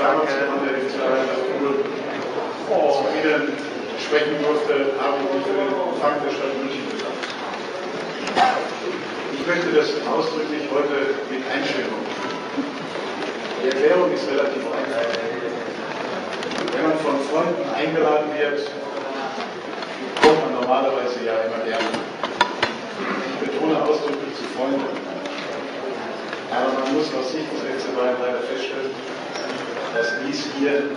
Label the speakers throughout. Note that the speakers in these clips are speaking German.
Speaker 1: damals an der Literatur zu Ihnen sprechen durfte, habe ich mich für den Empfang der Stadt München bedankt. Ich möchte das ausdrücklich heute mit Einstimmung. Die Erklärung ist relativ einfach. Wenn man von Freunden eingeladen wird, kommt man normalerweise ja immer gerne. Ich betone ausdrücklich zu Freunden. Aber man muss aus Sicht des FC Bayern leider feststellen, dass dies hier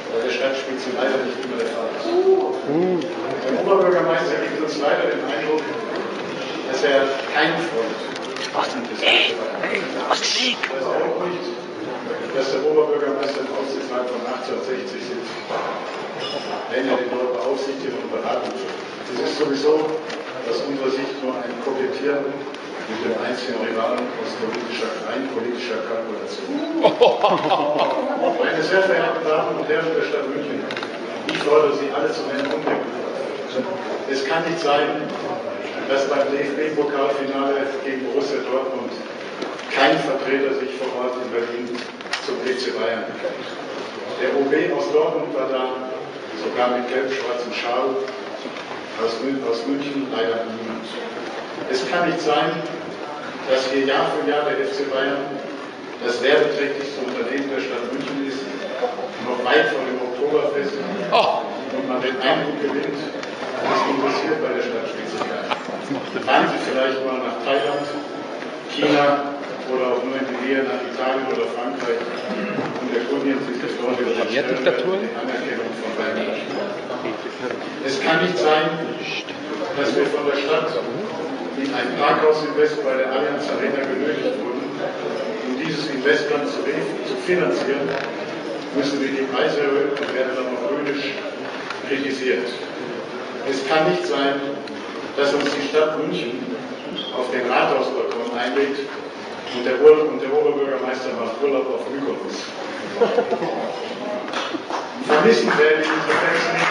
Speaker 1: bei der Stadtspitze leider nicht immer der Fall ist. Der Oberbürgermeister gibt uns leider den Eindruck, dass er kein Freund des FC Bayern ist. Ich weiß auch nicht, dass der Oberbürgermeister im Aufsichtsrat von 1860 sitzt, wenn er den dort beaufsichtigt und beraten wird. Es ist sowieso aus unserer Sicht nur ein Kokettieren mit dem einzigen Rivalen aus rein politischer Kalkulation. Meine sehr verehrten Damen und Herren der Stadt München, ich fordere Sie alle zu einem Umdenken. Es kann nicht sein, dass beim DFB-Pokalfinale gegen Borussia Dortmund kein Vertreter sich vor Ort in Berlin zum FC Bayern bekennt. Der OB aus Dortmund war da, sogar mit gelb-schwarzem Schal, aus München leider niemand. Es kann nicht sein, dass hier Jahr für Jahr der FC Bayern das werbeträchtigste Unternehmen der Stadt München ist, noch weit vor dem Oktoberfest, und man den Eindruck gewinnt, es interessiert bei der Stadtspitze keinen. Fahren Sie vielleicht mal nach Thailand, China oder auch nur in die Nähe nach Italien oder Frankreich und erkundigen Sie sich dort über die Anerkennung von Bayern. Es kann nicht sein, dass wir von der Stadt in ein Parkhausinvest bei der Allianz Arena genötigt wurden. Um dieses Investment zu finanzieren, müssen wir die Preise erhöhen und werden dann noch höhnisch kritisiert. Es kann nicht sein, dass uns die Stadt München auf den Rathausbalkon einlädt und der Oberbürgermeister macht Urlaub auf Mykonos. Vermissen werden unsere Fans nicht.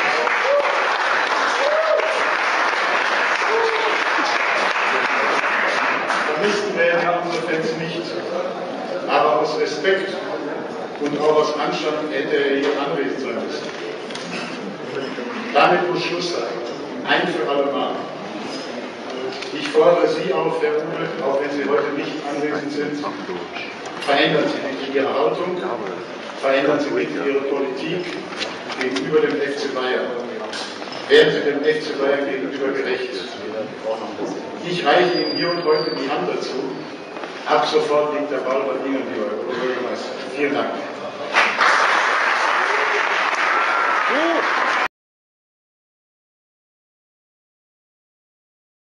Speaker 1: Vermissen werden unsere Fans nicht, aber aus Respekt und auch aus Anstand hätte er hier anwesend sein müssen. Damit muss Schluss sein, ein für alle Mal. Ich fordere Sie auf, Herr Uwe, auch wenn Sie heute nicht anwesend sind, verändern Sie nicht Ihre Haltung, verändern Sie nicht Ihre Politik gegenüber dem FC Bayern. Werden Sie dem FC Bayern gegenüber gerecht. Ich reiche Ihnen hier und heute die Hand dazu. Ab sofort liegt der Ball bei Ihnen, lieber Oberbürgermeister. Vielen Dank.